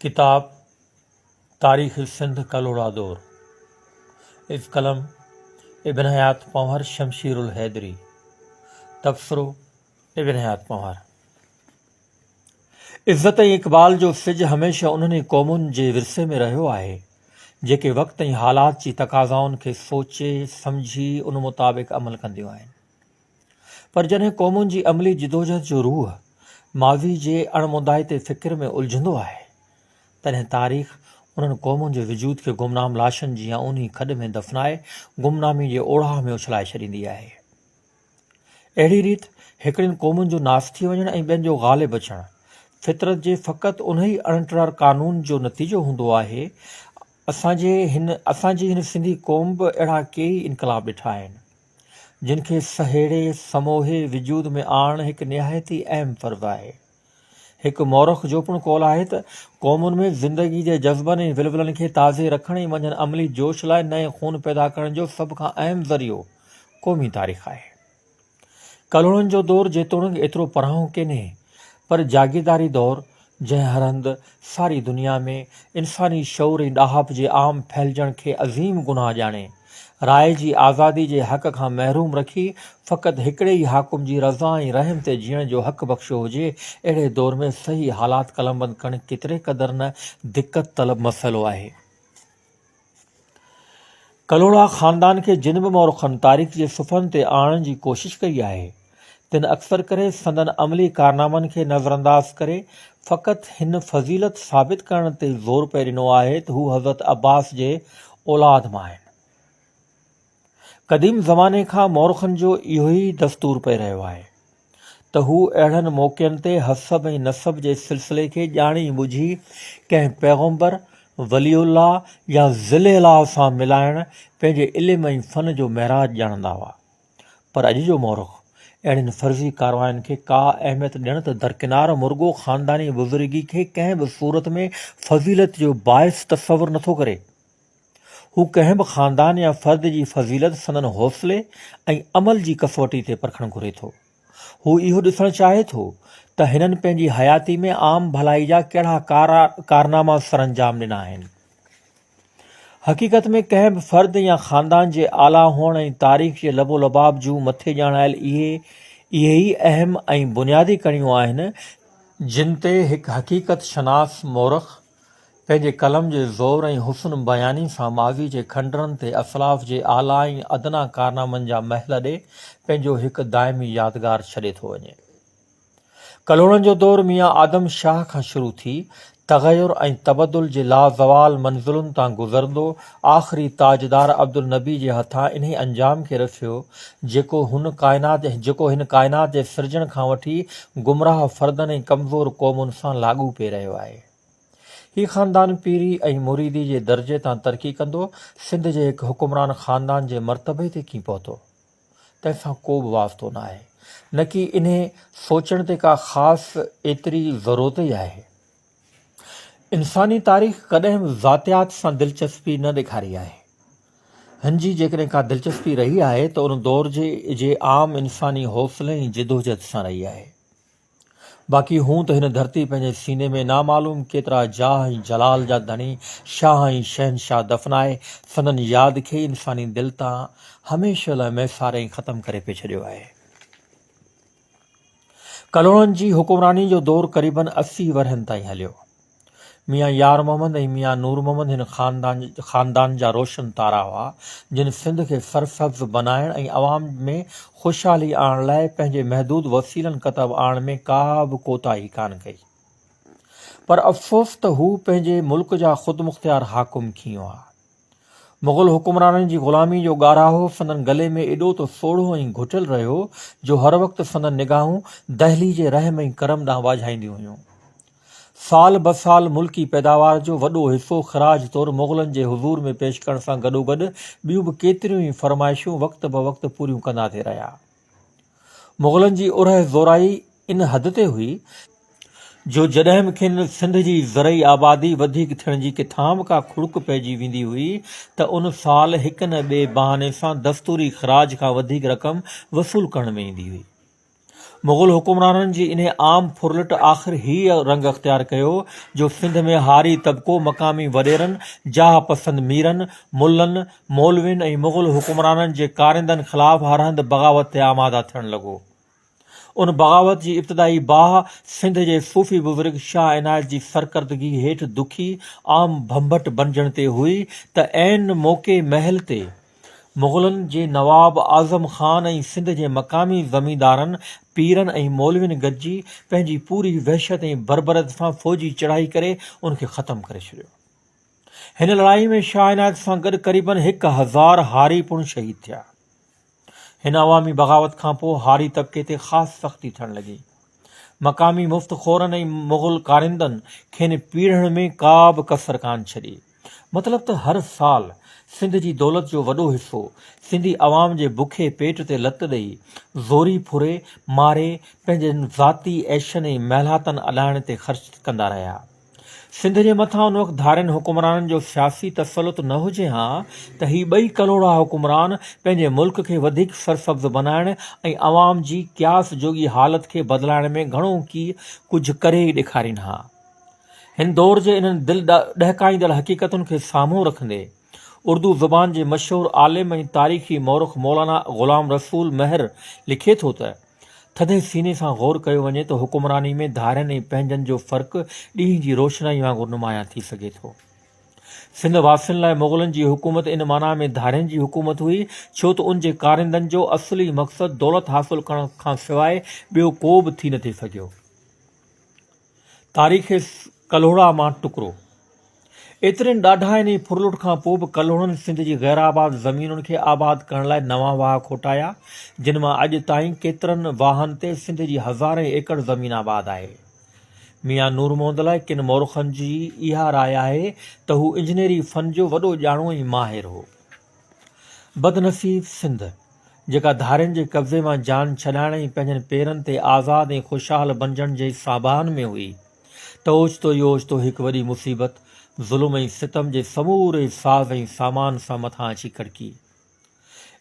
किताब तारीख़ सिंध कलोड़ा दौर इस कलम इब्न हयात पंवर शमशीरुल हैदरी तबसरो इब्न हयात पंवर। इज़्ज़त ऐं इक़बाल जो सिज हमेशह उन्हनि क़ौमुनि जे विरसे में रहियो आहे जेके वक़्त ऐं हालात जी तक़ाज़ाउनि खे सोचे सम्झी उन मुताबिक़ अमल कंदियूं आहिनि। पर जॾहिं क़ौमुनि जी अमली जिदोजहद जो रूह माज़ी जे अणमुदाइते फ़िक्र में उलझंदो आहे तॾहिं तारीख़ उन्हनि क़ौमुनि जे वजूद खे गुमनाम लाशनि जी या उन्ही खॾ में दफ़नाए गुमनामी जे ओढ़ा में उछलाए छॾींदी आहे। अहिड़ी रीति हिकिड़ियुनि क़ौमुनि जो नास थी वञणु ऐं ॿियनि जो ग़ालिब अचणु फितरत जे फ़क़ति उन ई अणटड़ क़ानून जो नतीजो हूंदो आहे। असांजी हिन सिंधी क़ौम बि अहिड़ा कई इनक़लाब ॾिठा आहिनि जिन खे सहेड़े समोहे वजूद में आणणु हिकु निहायती अहम फ़र्ज़ु आहे। हिकु मौरख़ जो पिणु कौल आहे त क़ौमुनि में ज़िंदगी जे जज़्बनि ऐं विलवलनि खे ताज़े रखण ऐं मंझंदि अमली जोश लाइ नएं खून पैदा करण जो सभ खां अहम ज़रियो क़ौमी तारीख़ आहे। कलोड़नि जो दौरु जेतोणीकि एतिरो परांहो कोन्हे पर जागीरदारी दौरु जंहिं हर हंधि सारी दुनिया में इंसानी शऊर ऐं ॾाहप जे आम फैलजण खे अज़ीम गुनाह ॼाणे राय जी आज़ादी जे हक़ खां महरूम रखी फ़क़ति हिकिड़े ई हाकुम जी रज़ा ऐं रहम ते जीअण जो हक़ बख़्शियो हुजे, अहिड़े दौर में सही हालात कलमबंद करणु केतिरे क़दुरु न दिक़त तलब मसइलो आहे। कलोड़ा ख़ानदान खे जिन बि मौरख़नि तारीख़ जे सुफ़हनि ते आणण जी कोशिश कई आहे तिन अक्सर करे संदन अमली कारनामनि खे नज़रअंदाज़ करे फ़क़ति हिन फ़ज़ीलत साबित करण ते ज़ोर पिए ॾिनो आहे त हू हज़रत अब्बास जे औलाद मां आहिनि। क़दीम ज़माने खां मौरख़नि जो इहो ई दस्तूर पिए रहियो आहे त हू अहिड़नि मौक़नि ते हसब ऐं नसब जे सिलसिले खे ॼाणी ॿुझी कंहिं पैगम्बर वलीउल्लाह या ज़िले-इलाह सां मिलाइण पंहिंजे इल्म ऐं फ़न जो महराज ॼाणंदा हुआ। पर अॼु जो मौरख़ अहिड़ियुनि फ़र्ज़ी कारवायुनि खे का अहमियत ॾियण त दरकिनार मुर्गो ख़ानदानी बुज़ुर्गी खे कंहिं बि सूरत में फ़ज़ीलत जो बाइस तसवुरु नथो करे। हू कंहिं बि ख़ानदान या फ़र्द जी फ़ज़ीलत संदन हौसले ऐं अमल जी कसवटी ते परखणु घुरे थो। हू इहो ॾिसणु चाहे थो त हिननि पंहिंजी हयाती में आम भलाई जा कहिड़ा कारनामा सरअंजाम ॾिना आहिनि। हक़ीक़त में कंहिं बि फ़र्द या ख़ानदान जे आला हुअण ऐं तारीख़ जे लबो लबाब जूं मथे ॼाणायल इहे ई अहम ऐं बुनियादी कड़ियूं आहिनि जिन ते हिकु हक़ीक़त शनास मौरख़ पंहिंजे कलम जे ज़ोर ऐं हुस्न बयानी सां माज़ी जे खंडरनि ते असलाफ़ जे आला ऐं अदना कारनामनि जा महल ॾे पंहिंजो हिकु दाइमी यादगार छॾे थो वञे। कलोड़नि जो दौरु मियां आदम शाह खां शुरू थी तग़युर ऐं तबदुल जे लाज़वाल मंज़िलुनि तां गुज़रंदो आख़िरी ताजदार अब्दुल नबी जे हथां इन्हे अंजाम खे रसियो जेको हिन काइनात जे सिरजण खां वठी गुमराह फ़र्दनि ऐं कमज़ोर क़ौमुनि सां लाॻू पिए रहियो आहे। हीउ ख़ानदान पीरी ऐं मुरीदी जे दर्जे तां तरक़ी कंदो सिंध जे हिकु हुकुमरान ख़ानदान जे मर्तबे ते कीअं पहुतो तंहिंसां को बि वास्तो न आहे, न कि इन्हे सोचण ते का ख़ासि एतिरी ज़रूरत ई आहे। इंसानी तारीख़ कॾहिं बि ज़ातियात सां दिलचस्पी न ॾेखारी आहे। हिन जी जेकॾहिं का दिलचस्पी रही आहे त उन दौर जे आम इंसानी हौसले ऐं जिदोजहद सां रही आहे। बाक़ी हूं त हिन धरती पंहिंजे सीने में नामालूम केतिरा जाह ऐं जलाल जा धणी शाह ऐं शहनशाह दफ़नाए संदन यादि खे इंसानी दिलि तां हमेशह लाइ मैसारे ऐं ख़तमु करे पिए छॾियो आहे। कलोड़नि जी हुकुमरानी जो दौरु क़रीबन 80 वरहनि ताईं हलियो। मियां यार मोहम्मद ऐं मियां नूर मोहम्मद हिन ख़ानदान जा रोशन तारा हुआ जिन सिंध खे सरसब्ज़ बनाइण ऐं अवाम में ख़ुशहाली आणण लाइ पंहिंजे महदूद वसीलनि क़तब आणण में का बि कोताही कान कई। पर अफ़सोस त हू पंहिंजे मुल्क जा ख़ुदमुख़्तियार हाकुम खी हुआ। मुग़ल हुकुमराननि जी ग़ुलामी जो ॻाराहो संदन गले में एॾो त सोढ़ो ऐं घुटियल रहियो जो हर वक़्तु संदन निगाहूं दहली जे रहम ऐं करम ॾांहुं वाझाईंदियूं हुयूं। साल ब साल मुल्की पैदावार जो वॾो हिसो ख़राज तौरु मुग़लनि जे हुज़ूर में पेश करण सां गॾोगॾु ॿियूं बि केतिरियूं ई फ़रमाइशूं वक़्त ब वक़्तु पूरियूं कंदा थिए रहिया। मुग़लनि जी उरह ज़ोराई इन हद ते हुई जो जॾहिं बि खेनि सिंध जी ज़रई आबादी वधीक थियण जी किथां बि का खुड़क पइजी वेंदी हुई त उन साल हिक न ॿिए बहाने सां दस्तूरी ख़राज खां वधीक रक़म वसूल करण में ईंदी हुई। मुग़ल हुकुमराननि जी इन आम फुरलट आख़िर हीअ रंग अख़्तियार कयो जो सिंध में हारी तबिको मक़ामी वॾेरनि, जाह पसंद मीरनि, मुल्लनि, मौलवियुनि ऐं मुग़ल हुकुमराननि जे कारिंदनि ख़िलाफ़ हर हंधि बग़ावत ते आमादा थियणु लॻो। उन बग़ावत जी इब्तिदाई बाह सिंध जे सूफ़ी बुज़ुर्ग शाह इनायत जी सरकर्दगी हेठि दुखी आम भंभट बणजण ते हुई त ऐन मौक़े महल ते मुग़लनि जे नवाब आज़म ख़ान ऐं सिंध जे मक़ामी ज़मींदारनि, पीरनि ऐं मौलवियुनि गॾिजी पंहिंजी पूरी वहशत ऐं बरबरत सां फ़ौजी चढ़ाई करे उनखे ख़तमु करे छॾियो। हिन लड़ाई में शाह इनायत सां गॾु क़रीबन 1000 हारी पिणु शहीद थिया। हिन अवामी बग़ावत खां पोइ हारी तबिके ते ख़ासि सख़्ती थियणु लॻी। मक़ामी मुफ़्तख़ोरनि ऐं मुग़ल कारिंदनि खेनि पीढ़ण में का बि कसर कान छॾी। मतिलबु त हर साल सिंध जी दौलत जो वॾो हिसो सिंधी अवाम जे बुखे पेट ते लत ॾेई ज़ोरी फुरे मारे पंहिंजनि ज़ाती ऐशनि ऐं महिलातनि अॾाइण ते ख़र्च कंदा रहिया। सिंध जे मथां उन वक़्तु धारियुनि हुकुमराननि जो सियासी तसलुत न हुजे हा त ही ॿई कलोड़ा हुकुमरान पंहिंजे मुल्क खे वधीक सरसब्ज़ बनाइण ऐं अवाम जी क़यास जोगी हालत खे बदिलाइण में घणो की कुझु करे ॾेखारीनि हा। हिन दौर जे इन्हनि दिलि ॾहकाईंदड़ हक़ीक़तुनि खे साम्हूं रखंदे उर्दू ज़ुबान जे मशहूर आलिम ऐं तारीख़ी मौरख़ मौलाना ग़ुलाम रसूल महर लिखे थो त थधे सीने सां गौर कयो वञे त हुकुमरानी में धारियुनि ऐं पंहिंजनि जो फ़र्क़ु ॾींहं जी रोशनाई वांगुरु नुमायां थी सघे थो। सिंध वासियुनि लाइ मुग़लनि जी हुकूमत इन माना में धारियुनि जी हुकूमत हुई छो त उन जे कारिंदनि जो असली मक़सदु दौलत हासिलु करण खां सवाइ ॿियो को बि थी न थे सघियो। तारीख़ कल्होड़ा मां टुकड़ो। एतिरनि ॾाढाइनि फुरलुट खां पोइ बि कल्होड़नि सिंध जी गैराबाद ज़मीनुनि खे आबाद करण लाइ नवां वाह खोटाया, जिन मां अॼु ताईं केतिरनि वाहनि ते सिंध जी हज़ारें एकड़ ज़मीन आबाद आहे। मियां नूर मोहम्मद लाइ किन मौरख़नि जी इहा राय आहे त हू इंजीनियरी फ़न जो वॾो ॼाणो ऐं माहिर हो। बदनसीब सिंध जेका धारियुनि जे कब्ज़े मां जान छॾाइण ऐं पंहिंजनि पेरनि ते आज़ाद ऐं ख़ुशहाल बणजण जे साबान में हुई त ओचितो योचितो हिकु वॾी मुसीबत ज़ुल्म ऐं सितम जे समूरे साज़ ऐं सामान सां मथां अची खड़की।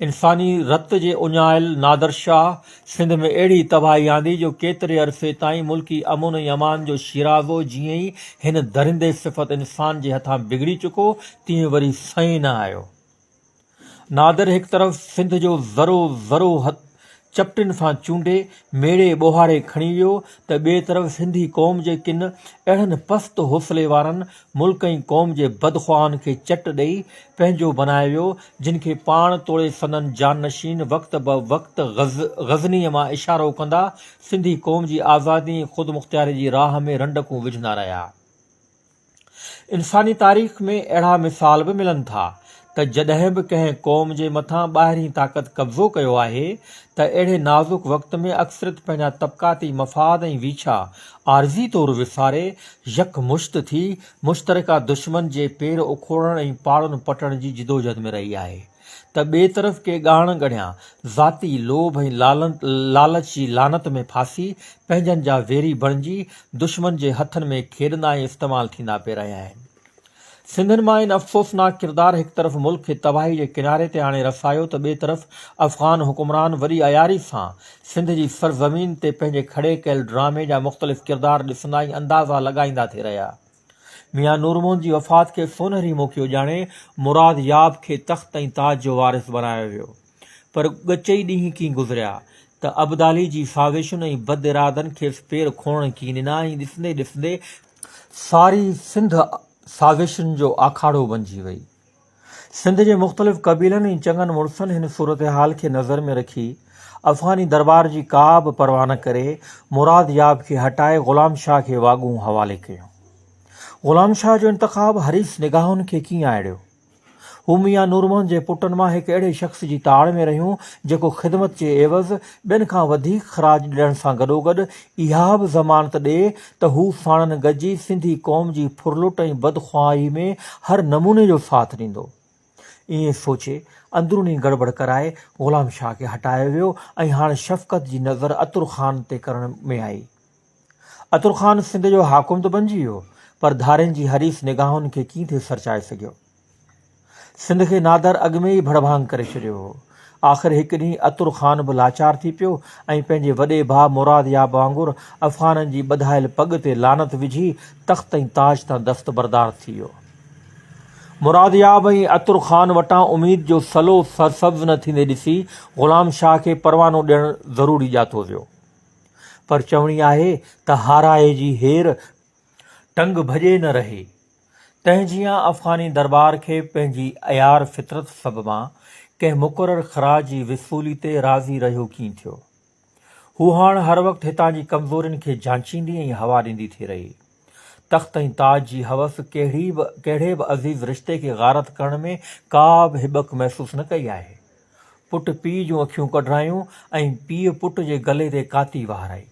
इंसानी रत जे उञायल नादर शाह सिंध में अहिड़ी तबाही आंदी जो केतिरे अरसे ताईं मुल्की अमुन ऐं अमान जो शिराज़ो जीअं ई हिन दरिंदे सिफ़त इंसान जे हथां बिगड़ी चुको तीअं वरी सही न आयो। नादर हिकु तरफ़ सिंध जो ज़रो ज़रो चपटिन सां चूंडे मेड़े ॿोहारे खणी वियो त ॿिए तरफ़ सिंधी क़ौम जे किन अहिड़नि पस्त हौसले वारनि मुल्क ऐं क़ौम जे बदख़्वाहनि खे चट ॾेई पंहिंजो बनाए वियो, जिन खे पाण तोड़े सदन जानशीन वक़्त ब वक़्त ग़ज़नीअ मां इशारो कंदा सिंधी क़ौम जी आज़ादी ऐं ख़ुदि मुख़्तियारी जी राह में रंडकूं विझंदा रहिया। इंसानी तारीख़ में अहिड़ा मिसाल बि मिलनि था त जॾहिं बि कंहिं क़ौम जे मथां ॿाहिरीं ताक़त कब्ज़ो कयो आहे त अहिड़े नाज़ुक वक़्त में अक्सरित पंहिंजा तबक़ाती मफ़ाद ऐं वीछा आरज़ी तौरु विसारे यकमुश्त थी मुश्तरका दुश्मन जे पेर उखोड़ण ऐं पाड़ुनि पटण जी जिदोजहद में रही आहे त ॿिए तरफ़ के ॻाण ॻणिया ज़ाती लोभ ऐं लालच जी लानत में फासी पंहिंजनि जा वेरी बणिजी दुश्मन जे हथनि में खेॾंदा ऐं इस्तेमालु थींदा पिए रहिया आहिनि। सिंधनि मां इन अफ़सोसनाक किरदारु हिकु तरफ़ मुल्क खे तबाही जे किनारे ते आणे रसायो त ॿिए तरफ़ अफ़गान हुकुमरान वरी अयारी सां सिंध जी सरज़मीन ते पंहिंजे खड़े कयल ड्रामे जा मुख़्तलिफ़ किरदार ॾिसंदा ऐं अंदाज़ा लॻाईंदा थी रहिया। मियां नूर मोहम्मद जी वफ़ात खे सोनहरी मौक़ियो ॼाणे मुराद याब खे तख़्त ऐं ताज जो वारिस बनायो वियो, पर ॻचई ॾींहं कीअं गुज़रिया त अब्दाली जी साज़िशुनि ऐं बद इरादनि खेसि पेर खोड़ण कीअं ॾिना ऐं ॾिसंदे ॾिसंदे सारी सिंध साज़िशुनि जो आखाड़ो बणिजी वई। सिंध जे मुख़्तलिफ़ क़बीलनि ऐं चङनि मुड़सनि हिन सूरत हाल खे नज़र में रखी अफ़गानी दरबार जी का बि परवाह न करे मुराद याब खे हटाए ग़ुलाम शाह खे वाॻूं हवाले कयो। ग़ुलाम शाह जो इंतख़ाब हरीस निगाहुनि खे कीअं आड़ियो। हू मियां नूर मोहम्मद जे पुटनि मां हिकु अहिड़े शख़्स जी ताड़ में रहियूं जेको ख़िदमत जे एवज़ ॿियनि खां वधीक ख़राज ॾियण सां गॾोगॾु इहा बि ज़मानत ॾिए त हू साणनि गॾिजी सिंधी क़ौम जी फुरलुट ऐं बदख़्वाही में हर नमूने जो साथ ॾींदो। ईअं सोचे अंदरूनी गड़बड़ कराए ग़ुलाम शाह खे हटायो वियो ऐं हाणे शफ़क़त जी नज़र अतुर ख़ान ते करण में आई। अतुर ख़ान सिंध जो हाकुम त बणिजी वियो, पर धारियुनि जी हरीस निगाहुनि खे कीअं थे सरचाए सघियो। सिंध खे नादर अॻु में ई भड़भांग करे छॾियो हो। आख़िर हिकु ॾींहुं अतुर ख़ान बि लाचार थी पियो ऐं पंहिंजे वॾे भाउ मुराद याब वांगुरु अफ़गाननि जी ॿधायल पॻ ते लानत विझी तख़्त ऐं ताज तां दस्तबरदार थी वियो। मुराद याब ऐं अतुर ख़ान वटां उमीद जो सलो सरसब्ज़ न थींदे ॾिसी ग़ुलाम शाह खे परवानो ॾियणु ज़रूरी ॼातो वियो। पर चवणी आहे त हाराए जी हेर टंग भॼे न रहे। तंहिंजियां अफ़गानी दरबार खे पंहिंजी अयार फितरत सबबां कंहिं मुक़ररु ख़राज जी विसूली ते राज़ी रहियो कीअं थियो। हू हाणे हर वक़्तु हितां जी कमज़ोरियुनि खे जांचींदी ऐं हवा ॾींदी थी रही। तख़्त ऐं ताज जी हवस कहिड़े बि अज़ीज़ रिश्ते खे गारत करण में का बि हिबक महसूस न कई आहे। पुट पीउ जूं अखियूं कढरायूं ऐं पीउ पुट जे गले ते काती वहाराई।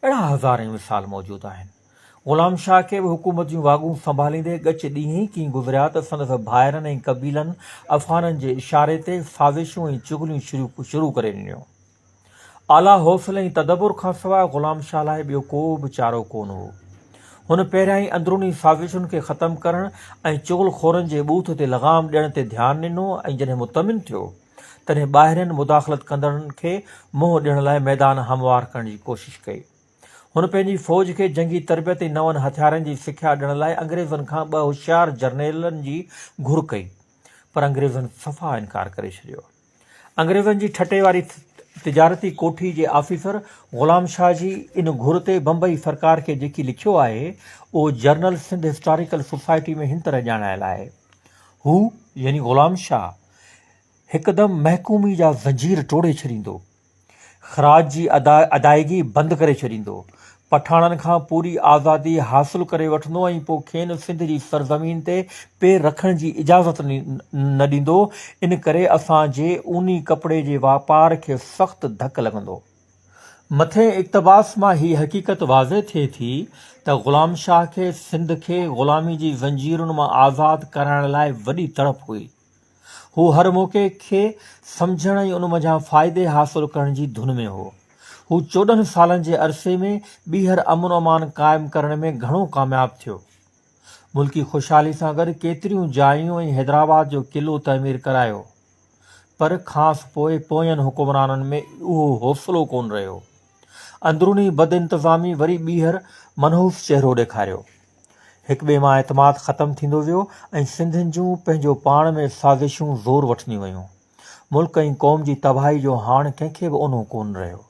अहिड़ा हज़ारें मिसाल मौजूदु आहिनि। ग़ुलाम शाह खे बि हुकूमत जूं वाॻूं संभालींदे ॻच ॾींहं ई कीअं गुज़रिया त संदसि भाइरनि ऐं क़बीलनि अफ़गाननि जे इशारे ते साज़िशूं ऐं चुगलियूं शुरू करे ॾिनियूं। आला हौसले ऐं तदबुर खां सवाइ ग़ुलाम शाह लाइ ॿियो को बि चारो कोन हो। हुन पहिरियां ई अंदरूनी साज़िशुनि खे ख़तमु करण ऐं चुगलखोरनि जे ॿूथ ते लॻाम ॾियण ते ध्यानु ॾिनो ऐं जॾहिं मुतमिन थियो तॾहिं ॿाहिरियनि मुदाख़लत कंदड़नि खे मुंहुं ॾियण लाइ मैदान हमवार करण जी कोशिश कई। हुन पंहिंजी फ़ौज खे जंगी तरबियत ऐं नवनि हथियारनि जी सिख्या ॾियण लाइ अंग्रेज़नि खां 2 होशियार जर्नैलनि जी घुर कई, पर अंग्रेज़नि सफ़ा इनकार करे छॾियो। अंग्रेज़नि जी ठटे वारी तिजारती कोठी जे आफ़ीसर ग़ुलाम शाह जी इन घुर ते बम्बई सरकार खे जेकी लिखियो आहे उहो जर्नल सिंध हिस्टोरिकल सोसाइटी में हिन तरह ॼाणायल आहे। हू यानी ग़ुलाम शाह हिकदमि महकूमी जा ज़ंजीर तोड़े छॾींदो, ख़राज जी अदायगी बंदि करे छॾींदो, पठाणनि खां पूरी आज़ादी हासिल करे वठंदो ऐं पोइ खेनि सिंध जी सरज़मीन ते पेर रखण जी इजाज़त न ॾींदो। इन करे असांजे ऊनी कपिड़े जे वापार खे सख़्तु धकु लॻंदो। मथे इक़्तिबास मां ही हक़ीक़त वाज़े थिए थी त ग़ुलाम शाह खे सिंध खे ग़ुलामी जी ज़ंजीरुनि मां आज़ादु कराइण लाइ वॾी तड़प हुई। हू हर मौक़े खे सम्झण ऐं उन मंझां फ़ाइदे हासिल करण जी धुन में हो। हू 14 सालनि जे अरसे में ॿीहर अमन अमान क़ाइमु करण में घणो कामयाबु थियो। मुल्की ख़ुशहाली सां गॾु केतिरियूं जायूं ऐं हैदराबाद जो क़िलो तइमीर करायो, पर ख़ासि पोयनि हुकुमराननि में उहो हौसलो कोन रहियो। अंदरूनी बदइंतिज़ामी वरी ॿीहर मनहूस चहिरो ॾेखारियो। हिक ॿिए मां एतमाद ख़तमु थींदो वियो ऐं सिंधियुनि जूं पंहिंजो पाण में साज़िशूं ज़ोर वठंदियूं वयूं। मुल्क ऐं क़ौम जी तबाही जो हाणे कंहिंखे बि ओनो कोन रहियो।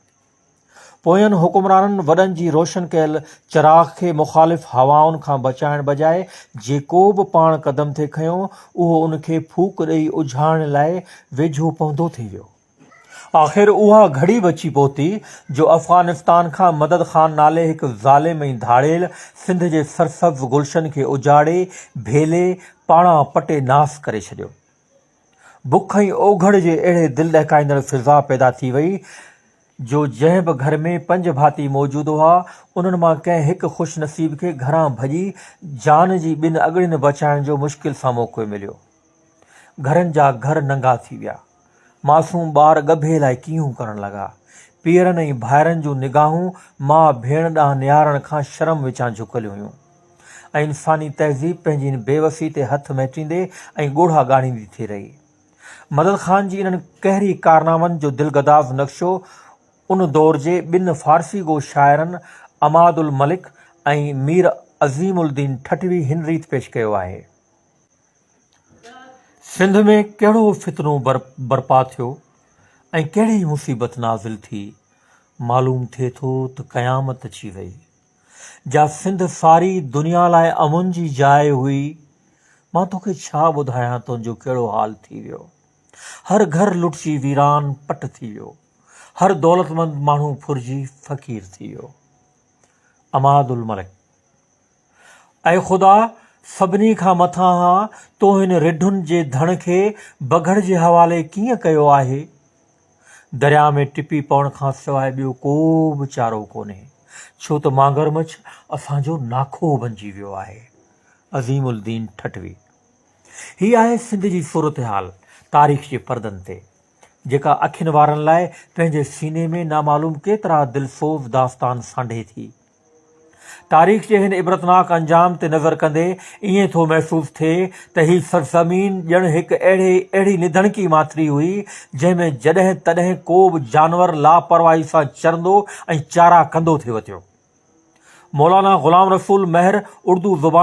पोयनि हुकुमराननि वॾनि जी रोशन कयल चिराग खे मुख़ालिफ़ हवाउनि खां बचाइण बजाए जेको बि पाण क़दम थे खयों उहो उनखे फूक ॾेई उझाइण लाइ वेझो पवंदो थी वियो। आख़िर उहा घड़ी बि अची पहुती जो अफ़गानिस्तान खां मदद ख़ान नाले हिकु ज़ालिम ऐं धाड़ेल सिंध जे सरसब्ज़ गुलशन खे उजाड़े भेले पाणा पटे नास करे छॾियो। बुख ऐं ओघड़ जे अहिड़े दिलि ॾहकाईंदड़ फ़िज़ा पैदा थी वई जो जंहिं बि घर में 5 भाती मौजूदु हुआ उन्हनि मां कंहिं हिकु ख़ुशि नसीब खे घरां भॼी जान जी 2 अॻड़ियुनि बचाइण जो मुश्किल सां मौक़ो मिलियो। घरनि जा घर नंगा थी विया, मासूम ॿार ॻभे लाइ कीहूं करण लॻा, पीअरनि ऐं भाइरनि जूं निगाहूं माउ भेण ॾांहुं निहारण खां शर्म विचां झुकलियूं हुयूं ऐं इंसानी तहज़ीब पंहिंजी इन बेवसी ते हथ महिटींदे ऐं ॻोढ़ा ॻाढ़ींदी थी रही। मदद ख़ान जी इन्हनि कहरी कारनामनि जो दिलगदाज़ नक्शो उन दौर जे 2 फ़ारसी गो शाइरनि अमाद उल मलिक ऐं मीर अज़ीम उल दीन ठटवी हिन रीत पेश कयो आहे। सिंध में कहिड़ो फितनो बरपा थियो ऐं कहिड़ी मुसीबत नाज़िल थी, मालूम थिए थो त क़यामत अची वई। जा सिंध सारी दुनिया लाइ अमन जी जाइ हुई, मां तोखे छा ॿुधायां तुंहिंजो कहिड़ो हाल थी वियो। हर घर लुटिजी वीरान पट थी वियो, हर दौलतमंद माण्हू फुरिजी फ़क़ीर थी वियो। अमाद उल मलिक: ऐं ख़ुदा सभिनी खां मथां तो हिन रिढुनि जे धण खे बघड़ जे हवाले कीअं कयो आहे। दरिया में टिपी पवण खां सवाइ ॿियो को बि चारो कोन्हे, छो त मांगरमच्छ असांजो नाखो बणिजी वियो आहे। अज़ीम उल दीन ठटवी। ही आहे सिंध जी सूरत हाल तारीख़ जे परदनि ते, जेका अखियुनि वारनि लाइ पंहिंजे सीने में नामालूम केतिरा दिलसोज़ दास्तान सांढे थी। तारीख़ जे हिन इबरतनाक अंजाम ते नज़र कंदे ईअं थो महसूस थिए त ही सरज़मीन ॼण हिकु अहिड़ी निधणकी माथिरी हुई जंहिंमें जॾहिं तॾहिं को बि जानवर लापरवाही सां चरंदो ऐं चारा कंदो थिए वतियो। मौलाना ग़ुलाम रसूल महर उर्दू ज़ुबान